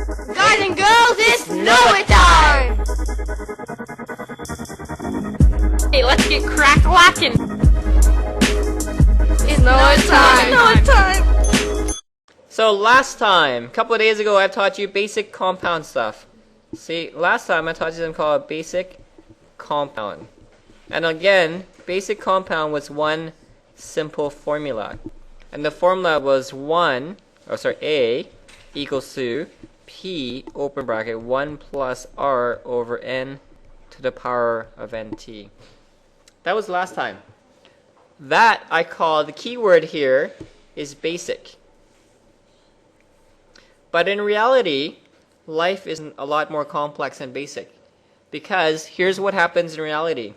Guys and girls, it's Noah time! Hey, let's get crack-lacking! It's Noah time! Noah time! So last time, a couple of days ago, I taught you basic compound stuff. See, last time I taught you something called basic compound. And again, basic compound was one simple formula. And the formula was A equals to P, open bracket, 1 plus R over N to the power of NT. That was last time. That I call, the key word here is basic. But in reality, life is a lot more complex than basic. Because here's what happens in reality.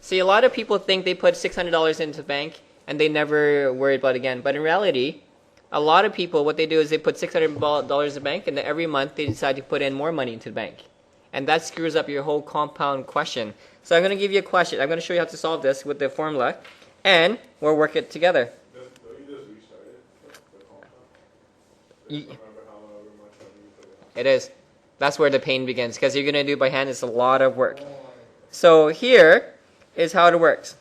See, a lot of people think they put $600 into the bank and they never worry about it again. But in reality, a lot of people, what they do is they put $600 in the bank, and then every month they decide to put in more money into the bank. And that screws up your whole compound question. So I'm going to give you a question. I'm going to show you how to solve this with the formula, and we'll work it together. Don't you just restart it? The compound? Remember however much money you put in? It is. That's where the pain begins, because you're going to do it by hand. It's a lot of work. So here is how it works.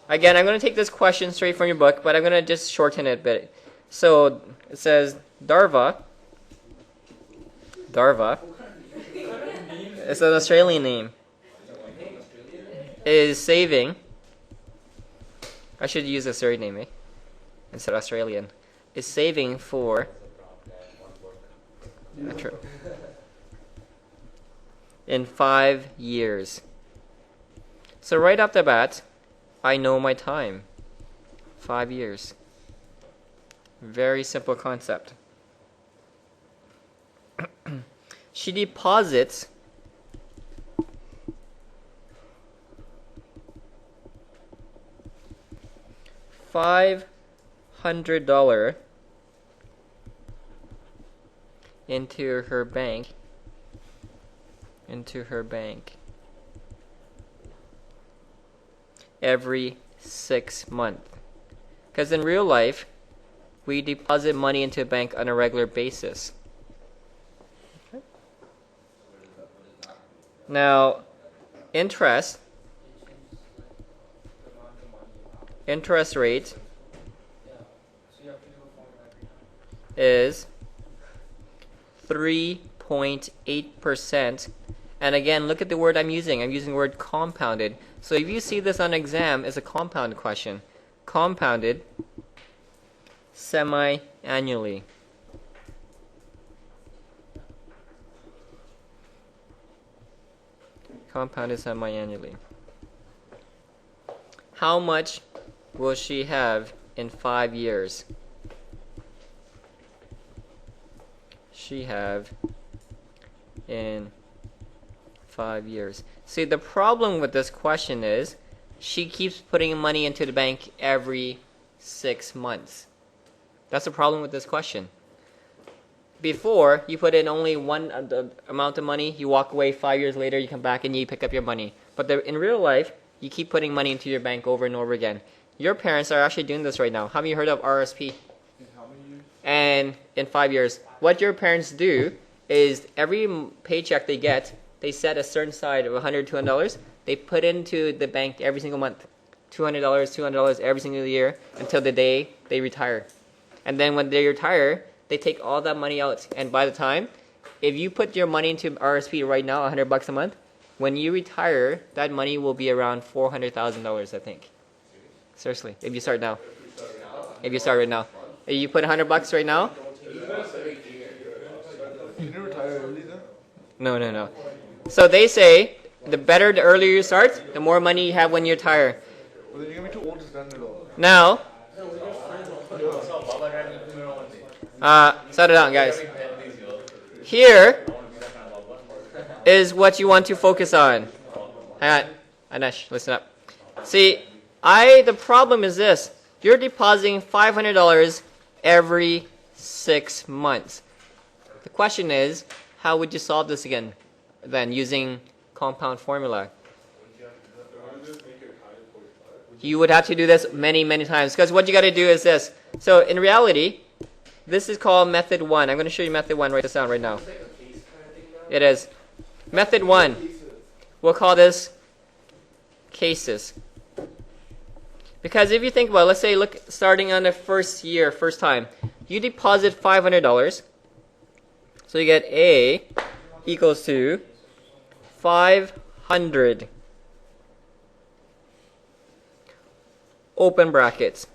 Again, I'm going to take this question straight from your book, but I'm going to just shorten it a bit. So it says Darva, it's an Australian name, is saving, I should use a surname, instead of Australian, is saving for, true, in 5 years. So right off the bat, I know my time, 5 years. Very simple concept. She deposits $500 into her bank every 6 months. Because in real life, we deposit money into a bank on a regular basis. Okay. Now, interest rate is 3.8%. And again, look at the word I'm using. I'm using the word compounded. So if you see this on exam, it's a compound question. Compounded semi-annually. Compounded semi-annually. How much will she have in 5 years? She have in 5 years. See, the problem with this question is she keeps putting money into the bank every 6 months. That's the problem with this question. Before, you put in only one amount of money, you walk away, 5 years later, you come back and you pick up your money. But in real life, you keep putting money into your bank over and over again. Your parents are actually doing this right now. How many of you heard of RSP? In how many years? And in 5 years. What your parents do is every paycheck they get, they set a certain side of $100, $200. They put into the bank every single month. $200 every single year until the day they retire. And then when they retire, they take all that money out. And by the time, if you put your money into RSP right now, $100 a month, when you retire, that money will be around $400,000, I think. Seriously, if you start now. If you start right now. If you put $100 right now. You didn't retire early then? No. So they say, the earlier you start, the more money you have when you retire. Well, then you're going to be too old to spend it all. Now, settle down, guys. Here is what you want to focus on. Hang on, Anesh, listen up. See, the problem is this. You're depositing $500 every 6 months. The question is, how would you solve this again? Then using compound formula. You would have to do this many, many times. Because what you got to do is this. So in reality, This is called method 1. I'm going to show you method 1. Write this down right now. It is. Method 1. We'll call this cases. Because if you think about it, let's say, look, starting on the first year, first time, you deposit $500. So you get A equals to 500. Open brackets.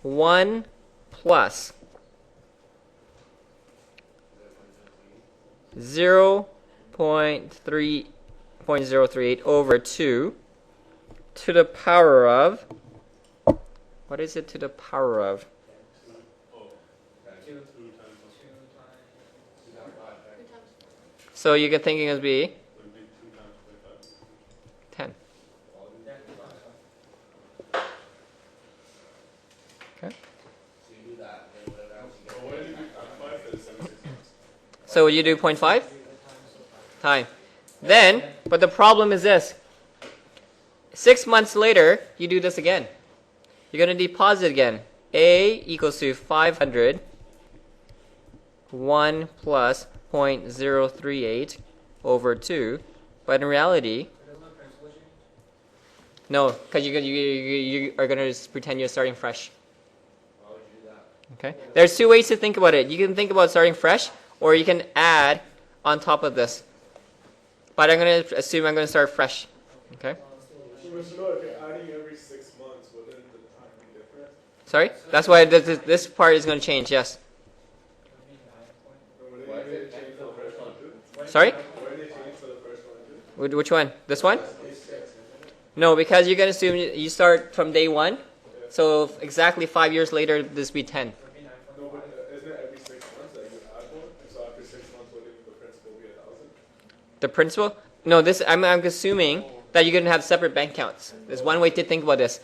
1 plus 0.038 over 2 to the power of, what is it to the power of? So you can think it as be 10. Okay. So you do 0.5 time. Then, but the problem is this. 6 months later, you do this again. You're going to deposit again. A equals to 500. 1 plus 0.038 over 2. But in reality, no, because you are going to pretend you're starting fresh. Okay. There's 2 ways to think about it. You can think about starting fresh, or you can add on top of this. But I'm going to assume I'm going to start fresh. Okay. So, if you're adding every 6 months, wouldn't the time be different? Sorry? That's why this part is going to change, yes. Sorry? Which one? This one? No, because you're going to assume you start from day 1. So exactly 5 years later, this will be 10. No, but isn't it every 6 months that you add one? So after 6 months, wouldn't the principal be 1,000? The principal? No, this I'm assuming that you're going to have separate bank accounts. There's one way to think about this.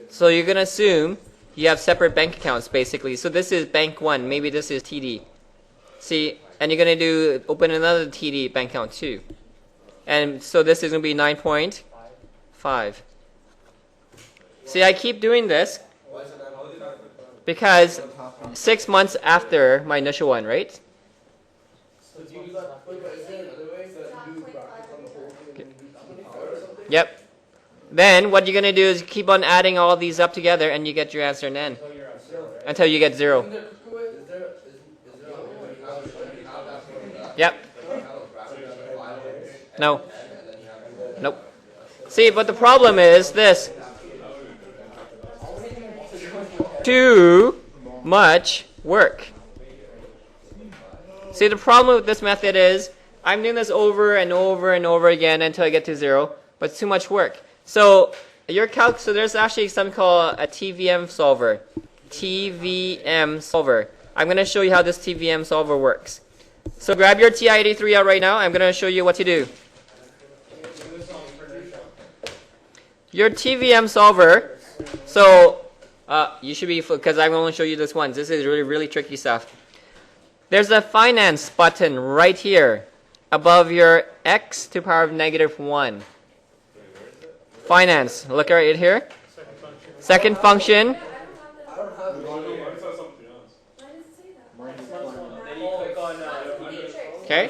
So you're going to assume you have separate bank accounts, basically. So this is bank 1. Maybe this is TD. See, and you're going to open another TD bank account too. And so this is going to be 9.5. See, I keep doing this because 6 months after my initial one, right? Yep. Then what you're going to do is keep on adding all these up together and you get your answer in N. Until you get 0. Yep. No. Nope. See, but the problem is this. Too much work. See, the problem with this method is I'm doing this over and over and over again until I get to 0, but it's too much work. So so there's actually something called a Tvm solver. Tvm solver. I'm going to show you how this Tvm solver works. So grab your TI-83 out right now. I'm going to show you what to do. Your Tvm solver. So you should be, because I'm going to show you this once. This is really, really tricky stuff. There's a finance button right here above your x to the power of -1. Finance. Look right here. Second function. Okay.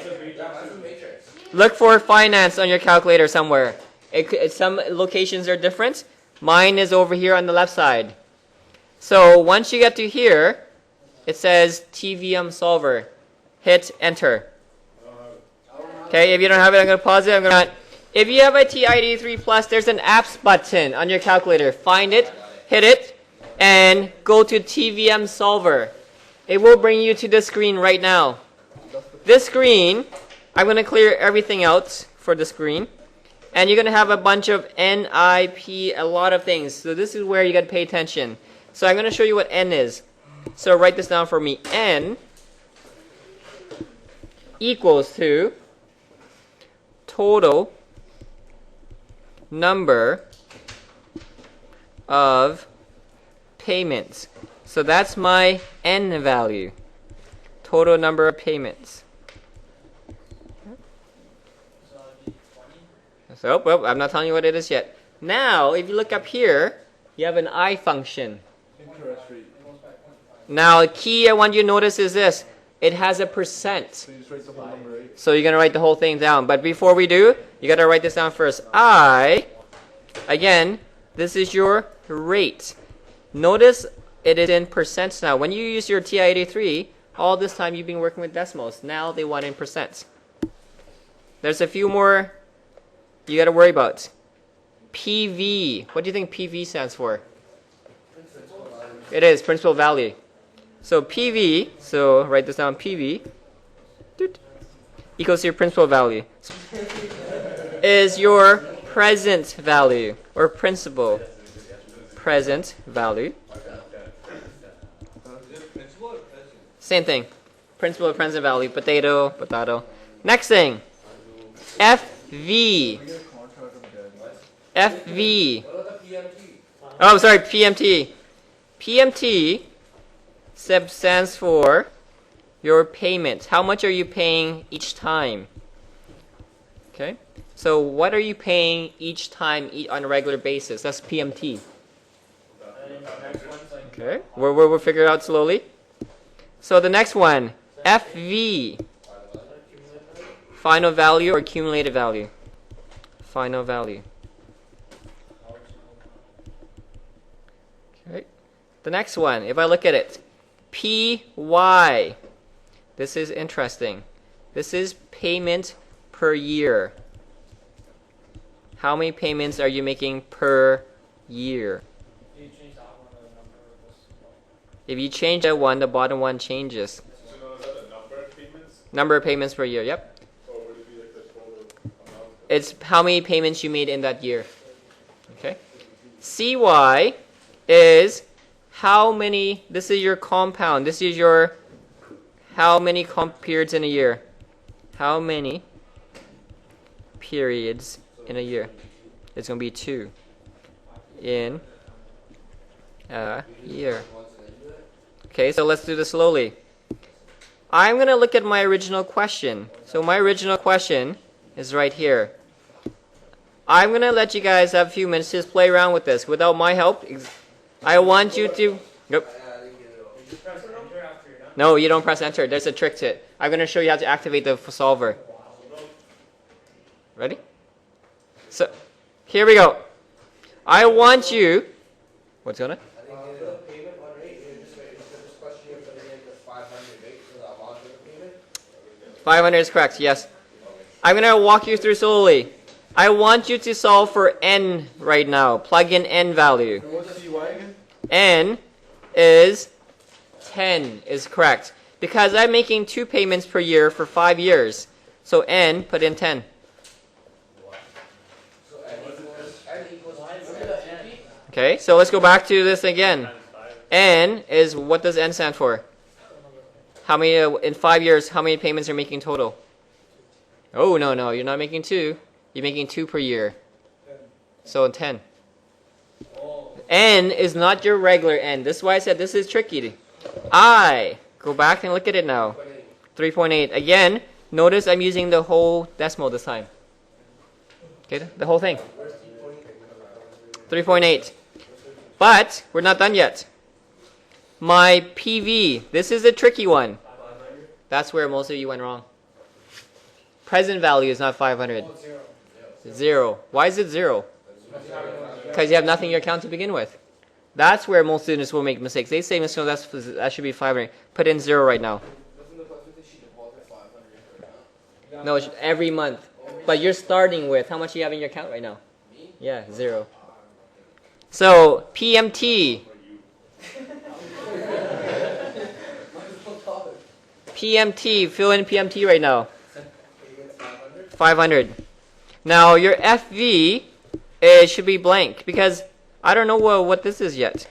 Look for finance on your calculator somewhere. Some locations are different. Mine is over here on the left side. So once you get to here, it says Tvm Solver. Hit enter. Okay, if you don't have it, I'm going to pause it. If you have a TI-83 Plus, there's an apps button on your calculator. Find it, hit it, and go to Tvm Solver. It will bring you to the screen right now. This screen, I'm going to clear everything out for the screen. And you're going to have a bunch of NIP, a lot of things. So this is where you got to pay attention. So I'm going to show you what N is. So write this down for me. N equals to total number of payments. So that's my N value. Total number of payments. So, well, I'm not telling you what it is yet. Now, if you look up here, you have an I function. Now, the key I want you to notice is this. It has a percent. So you just write the whole number, right? So you're going to write the whole thing down. But before we do, you got to write this down first. Again, this is your rate. Notice it is in percents now. When you use your TI-83, all this time you've been working with decimals. Now they want in percents. There's a few more you got to worry about. PV. What do you think PV stands for? It is principal value. So PV, so write this down, PV equals your principal value. Is your present value or principal present value. Same thing. Principal or present value, potato, potato. Next thing, FV. FV. Oh, sorry, PMT. PMT stands for your payment. How much are you paying each time? Okay. So what are you paying each time on a regular basis? That's PMT. Okay. We'll figure it out slowly. So the next one, FV. Final value or accumulated value? Final value. Okay. The next one, if I look at it, PY. This is interesting. This is payment per year. How many payments are you making per year? If you change that one, the bottom one changes. So now is that the number of payments? Number of payments per year, yep. Or would it be like the total amount? It's how many payments you made in that year. Okay. CY is how many, this is your compound. This is your how many periods in a year. How many periods in a year? It's going to be 2 in a year. Okay, so let's do this slowly. I'm going to look at my original question. So my original question is right here. I'm going to let you guys have a few minutes to just play around with this. Without my help, I want you to... Nope. No, you don't press enter. There's a trick to it. I'm going to show you how to activate the solver. Ready? So, here we go. I want you... What's going on? 500 is correct, yes. I'm going to walk you through slowly. I want you to solve for n right now. Plug in n value. What's CY again? N is 10 is correct. Because I'm making 2 payments per year for 5 years. So n, put in 10. Okay, so let's go back to this again. N is, what does n stand for? How many, in 5 years, how many payments are you making total? Oh, no, you're not making 2. You're making 2 per year. So 10. N is not your regular n. This is why I said this is tricky. I, go back and look at it now. 3.8. Again, notice I'm using the whole decimal this time. Okay, the whole thing. 3.8. But, we're not done yet. My PV, this is a tricky one. That's where most of you went wrong. Present value is not 500. 0. Why is it 0? Because you have nothing in your account to begin with. That's where most students will make mistakes. They say, Mr. No, that should be 500. Put in 0 right now. No, it's every month. But you're starting with, how much do you have in your account right now? Yeah, 0. So, PMT. PMT, fill in PMT right now. 500. Now, your FV, it should be blank because I don't know what this is yet.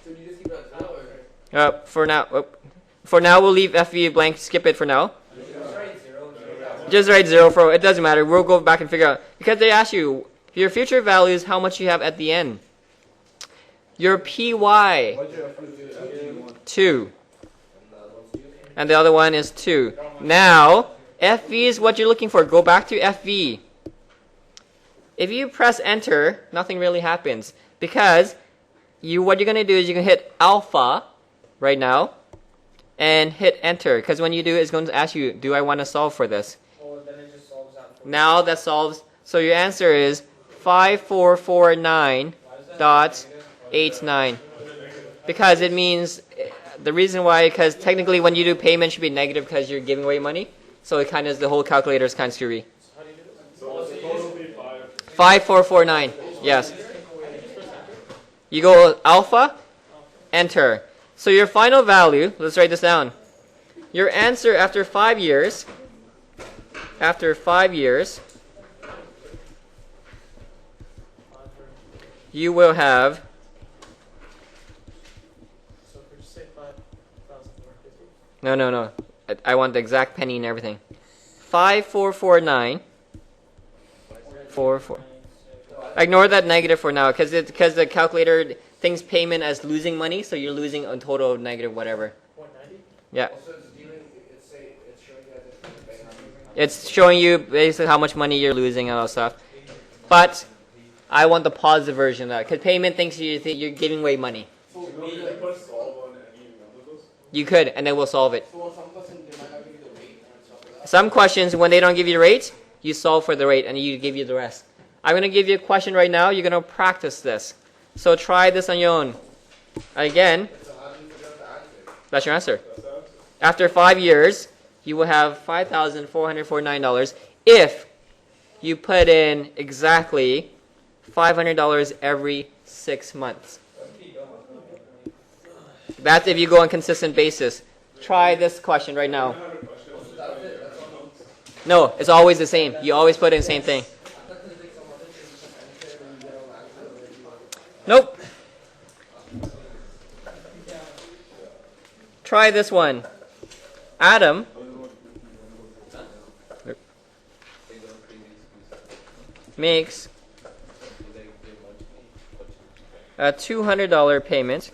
For now, we'll leave FV blank. Skip it for now. Just write 0 for it. Doesn't matter. We'll go back and figure out because they ask you your future values, how much you have at the end. Your PY, 2, and the other one is 2. Now, FV is what you're looking for. Go back to FV. If you press enter, nothing really happens because what you're going to do is you can hit alpha right now, and hit enter. Because when you do, it's going to ask you, do I want to solve for this? Oh, then it just solves that for Now that solves. So your answer is 5449.89. Because it means, the reason why, because technically when you do payment, it should be negative because you're giving away money. So it kind of, the whole calculator is kind of screwy. So it's totally 5449. Yes. You go alpha, enter. So your final value, let's write this down. Your answer after 5 years, you will have, So could you say 5,450? no. I want the exact penny and everything. 5449. 44. Ignore that negative for now, because the calculator thinks payment as losing money, so you're losing a total of negative whatever. 0.90? Yeah. Also, it's dealing. It's showing you that it's bank. It's showing you basically how much money you're losing and all that stuff. But I want the positive version of that, because payment thinks you're giving away money. So you can put solve on any one of those? You could, and then we'll solve it. So some person they might not give you the rate and stuff like that. Some questions, when they don't give you the rate, you solve for the rate, and you give you the rest. I'm going to give you a question right now. You're going to practice this. So try this on your own. Again, So how do you figure out the answer? that's your answer. That's the answer. After 5 years, you will have $5,449 if you put in exactly $500 every 6 months. That's if you go on consistent basis. Try this question right now. No, it's always the same. You always put in the same thing. Nope. Try this one. Adam makes a $200 payment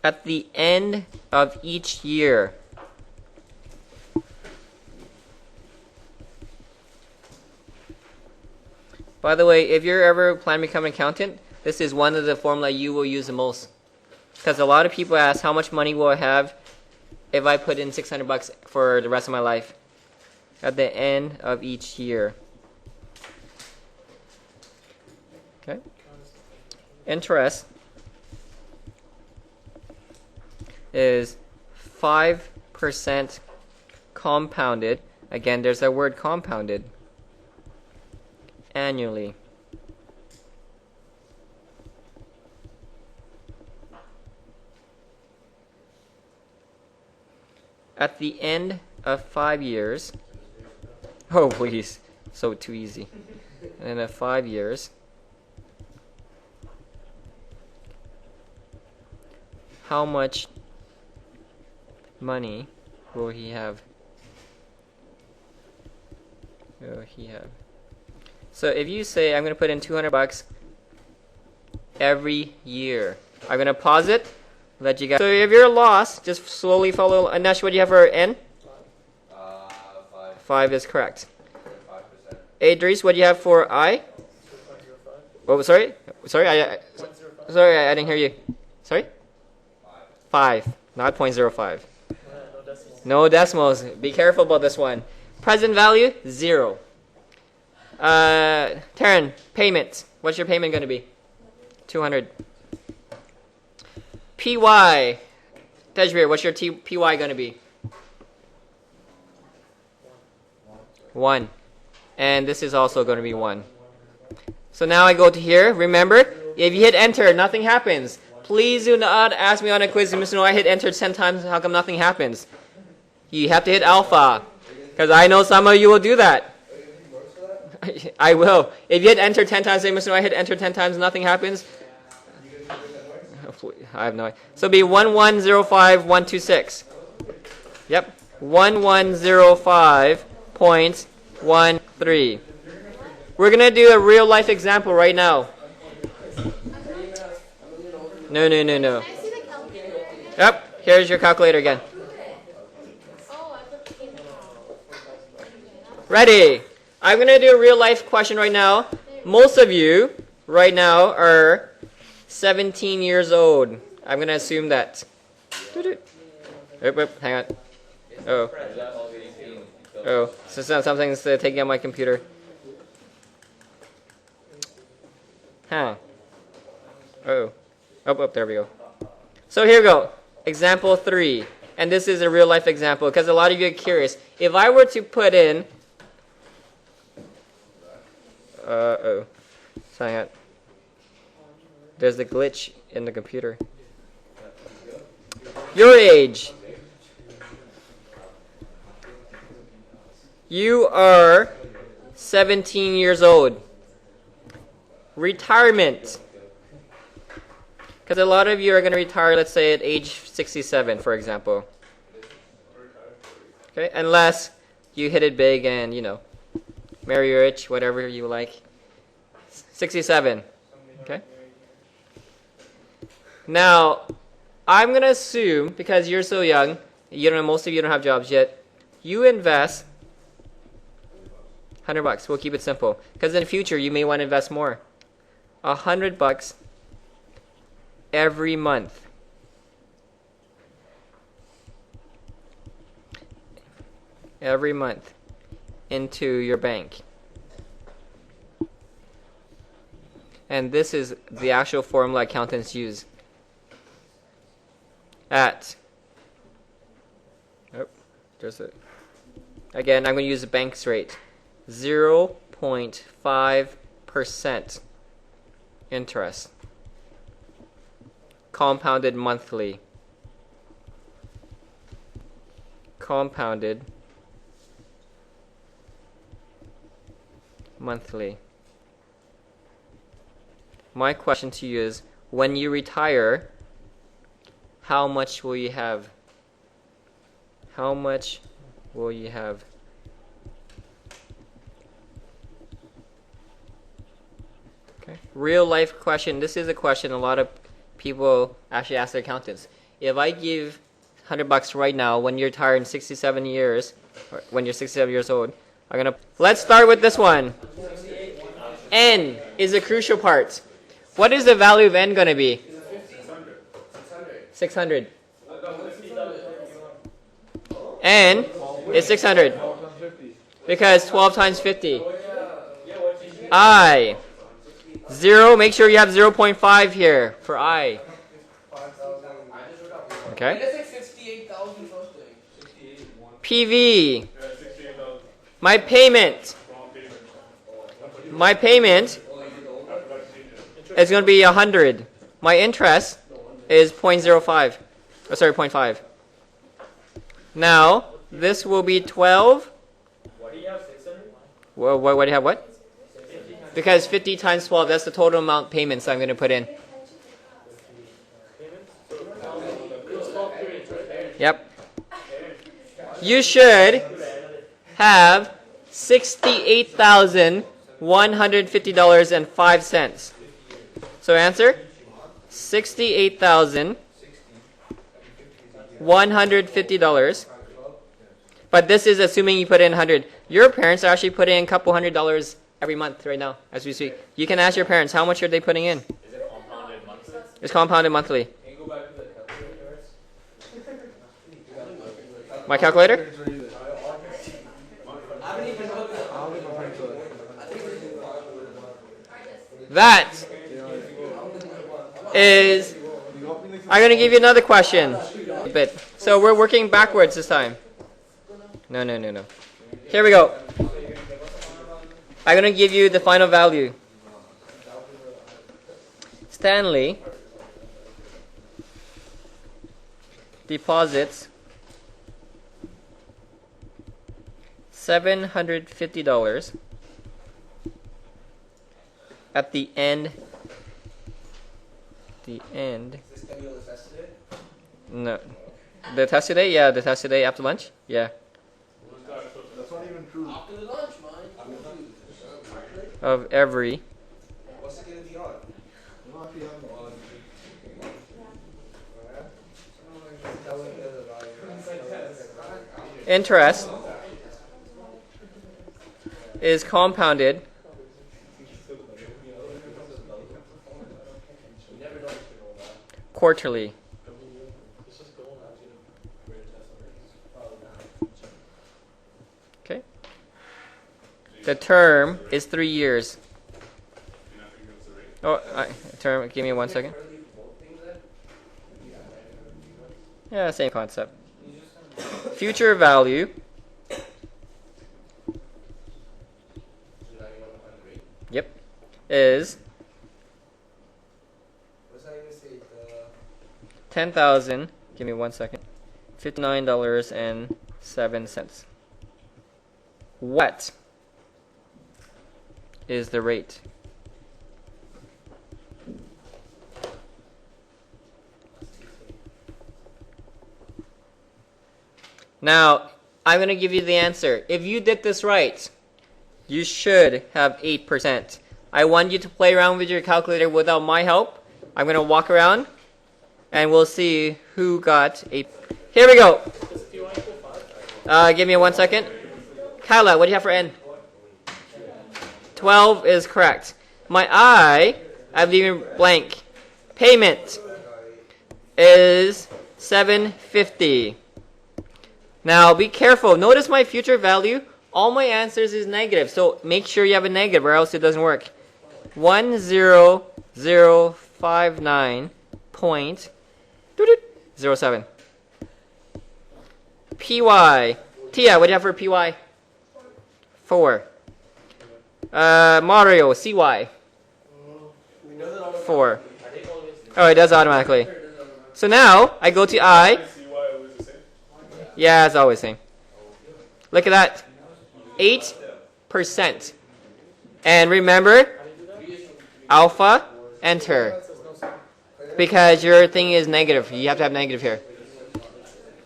at the end of each year. By the way, if you're ever planning to become an accountant, this is one of the formula you will use the most. Because a lot of people ask, how much money will I have if I put in $600 for the rest of my life? At the end of each year. Okay. Interest is 5% compounded. Again, there's that word compounded. Annually. At the end of 5 years. Oh, please. So too easy. And at 5 years. How much money will he have? So if you say, I'm going to put in $200 every year. I'm going to pause it, let you guys. So if you're lost, just slowly follow. Anesh, what do you have for N? 5. 5 is correct. 5%. Idris, what do you have for I? 2.05? Oh, sorry? Sorry, I 0.05? sorry, I didn't hear you. Sorry? 5. 5, not 0.05. No decimals. No decimals. Be careful about this one. Present value, 0. Taryn, payment. What's your payment going to be? 200. PY. Tejbir, what's your PY going to be? 1. And this is also going to be 1. So now I go to here. Remember, if you hit enter, nothing happens. Please do not ask me on a quiz, Mr. No, I hit enter 10 times. How come nothing happens? You have to hit alpha. Because I know some of you will do that. I will. If you hit enter 10 times, say, Mr. No, I hit enter 10 times, nothing happens. I have no idea. So it'll be 1105126. Yep. 1105.13. We're going to do a real life example right now. No. Yep. Here's your calculator again. Ready. I'm going to do a real life question right now. Most of you right now are 17 years old. I'm going to assume that. Hang on. Oh. Oh, so something's taking out my computer. Huh. Oh. Oh, there we go. So here we go. Example 3. And this is a real life example because a lot of you are curious. If I were to put in... oh. So hang on. There's a glitch in the computer. Your age. You are 17 years old. Retirement. Because a lot of you are going to retire, let's say, at age 67, for example. Okay, unless you hit it big and, you know, marry rich, whatever you like. 67. Okay? Now, I'm going to assume, because you're so young, most of you don't have jobs yet, you invest $100. We'll keep it simple. Because in the future, you may want to invest more. $100 every month. Every month into your bank. And this is the actual formula accountants use. Again, I'm going to use the bank's rate. 0.5% interest. Compounded monthly. Compounded monthly. My question to you is, when you retire, how much will you have? How much will you have? Okay. Real life question. This is a question a lot of people actually ask their accountants. If I give $100 right now, when you're retired in 67 years, or when you're 67 years old, let's start with this one. N is a crucial part. What is the value of N going to be? 600. N is 600. Because 12 times 50. I. 0, make sure you have 0.5 here for I. Okay. PV. My payment. My payment is going to be 100. My interest is 0.05. Oh, sorry, 0.5. Now, this will be 12. What do you have, 600? Well, what do you have, what? Because 50 times 12, that's the total amount payments I'm going to put in. Yep. You should have $68,150.05. So answer? $68,150. But this is assuming you put in 100. Your parents are actually putting in a couple $100 every month right now as we speak. You can ask your parents, how much are they putting in? Is it compounded monthly? It's compounded monthly. Can you go back to the calculator? My calculator? That is, I'm going to give you another question. So we're working backwards this time. No. Here we go. I'm going to give you the final value. Stanley deposits $750 at the end. Is this going to be on the test today? No. The test today? Yeah, the test today after lunch? Yeah. That's not even true. After the lunch, man. Of every. What's it going to be on? Interest is compounded quarterly. Let's just go and ask you to grade a test on Okay. The term is 3 years. You're not thinking what's the rate? Term. Give me 1 second. Currently both things then? Yeah, same concept. Future value. So now you want to find the rate? Yep. Is What's that even say? The 10,000. Give me 1 second. $59.07. What is the rate? Now, I'm going to give you the answer. If you did this right, you should have 8%. I want you to play around with your calculator without my help. I'm going to walk around and we'll see who got 8. Here we go. Give me 1 second. Kyla, what do you have for N? 12 is correct. My I'm leaving blank. Payment is $750. Now be careful. Notice my future value. All my answers is negative. So make sure you have a negative or else it doesn't work. 10059.07. PY. Tia, what do you have for PY? 4. Mario, CY. 4. Oh, it does automatically. So now I go to I. See why it was the same? Yeah, it's always the same. Look at that. 8%. And remember, alpha, enter. Because your thing is negative. You have to have negative here.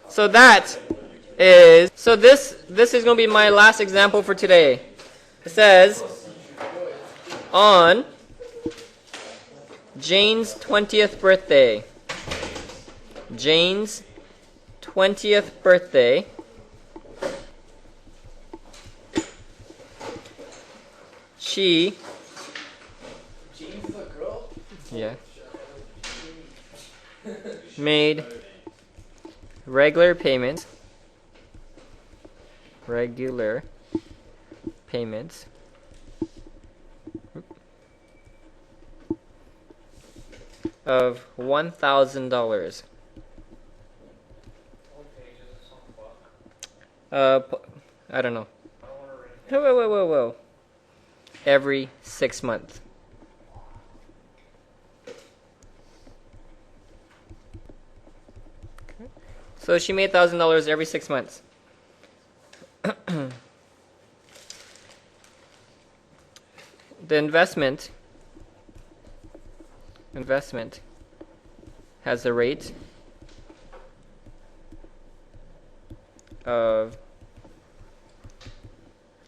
So that is, so this is going to be my last example for today. It says, on Jane's 20th birthday, Jane's 20th birthday, she, James is a girl? yeah, made regular payments of $1,000. I don't know. Whoa. Every 6 months. Okay. So she made $1,000 every 6 months. The investment has a rate of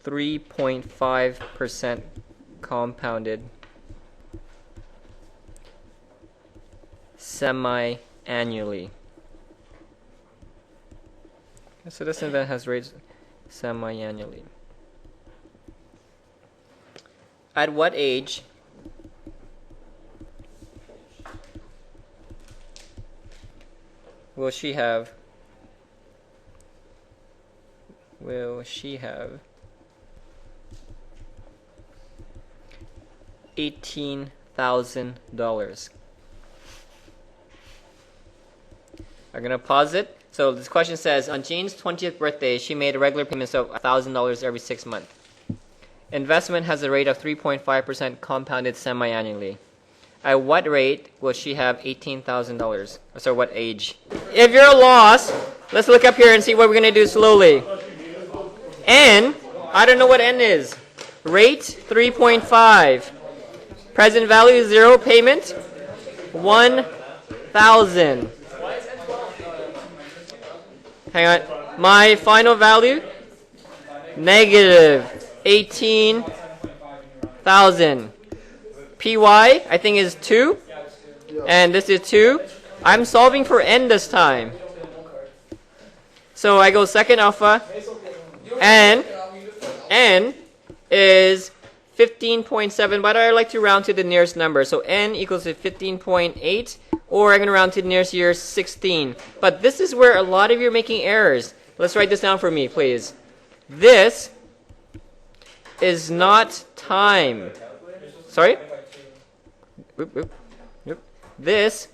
3.5% compounded semi-annually. So this event has rates semi-annually. At what age will she have $18,000? I'm going to pause it. So this question says, on Jane's 20th birthday, she made a regular payments of $1,000 every 6 months. Investment has a rate of 3.5% compounded semi-annually. At what rate will she have $18,000? So what age? If you're lost, let's look up here and see what we're going to do slowly. N, I don't know what N is. Rate, 3.5. Present value, 0. Payment, 1,000. Hang on. My final value, negative 18,000. PY, I think is 2. And this is 2. I'm solving for N this time. So I go second alpha. And N is 15.7, but I like to round to the nearest number. So N equals to 15.8 or I'm going to round to the nearest year 16. But this is where a lot of you are making errors. Let's write this down for me, please. This is not time. Sorry? Oop, oop, oop. This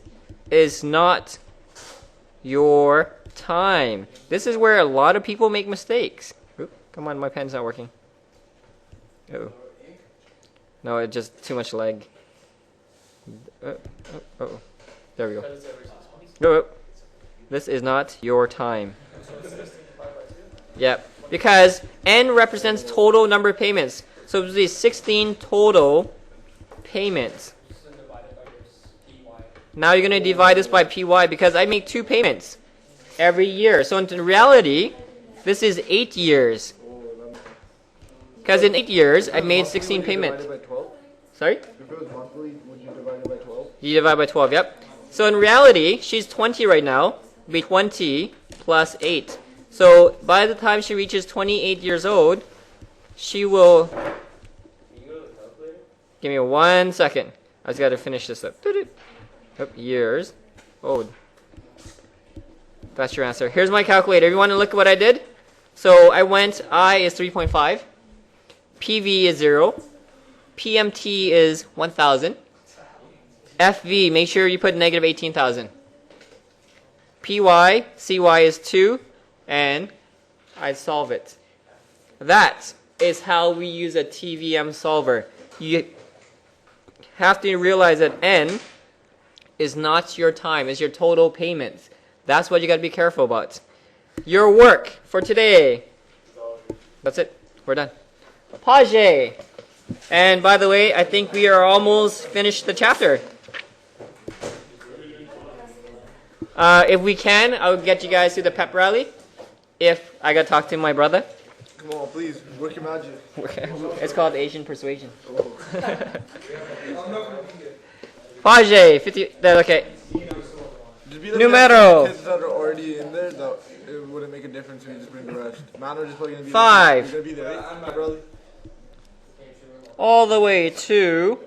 is not your time. This is where a lot of people make mistakes. Oop, come on, my pen's not working. Uh-oh. No, it's just too much lag. Uh-oh. There we go. No, this is not your time. Yep. Because N represents total number of payments. So it would be 16 total payments. Now you're going to divide this by PY because I make 2 payments every year. So in reality, this is 8 years. Because in 8 years, I made 16 payments. Sorry? If it was monthly, would you divide it by 12? You divide by 12, yep. So in reality, she's 20 right now. It'd be 20 plus 8. So by the time she reaches 28 years old, she will... Give me 1 second. I just got to finish this up. Yep, years old. That's your answer. Here's my calculator. You want to look at what I did? So I went, I is 3.5. PV is 0. PMT is 1,000. FV, make sure you put negative 18,000. PY, CY is 2. And I solve it. That is how we use a TVM solver. You have to realize that N is not your time, it's your total payments. That's what you got to be careful about. Your work for today. That's it. We're done. Page. And by the way, I think we are almost finished the chapter. If we can, I'll get you guys to the pep rally. If I got to talk to my brother. Come on, please, work your magic. It's called Asian persuasion. Page, 50, okay. Numero. Kids that are already in there, that it wouldn't make a difference if you just bring the rest. Man, we're just probably going to be 5. You're going to be there, right? Pep rally? All the way to...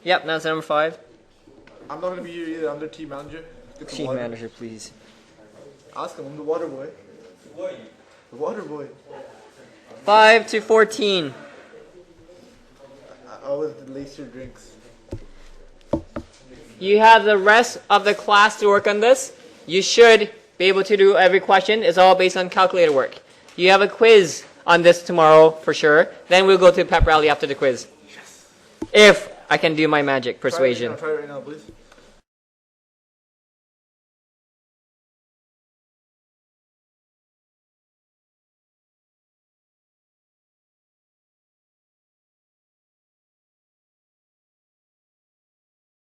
Yep, that's number 5. I'm not going to be here either. I'm their team manager. Get the Team water. manager, please. Ask him. I'm the water boy. The water boy. 5 to 14. I always lace your drinks. You have the rest of the class to work on this. You should be able to do every question. It's all based on calculator work. You have a quiz on this tomorrow for sure. Then we'll go to pep rally after the quiz. Yes. If I can do my magic persuasion. Try it right now, please.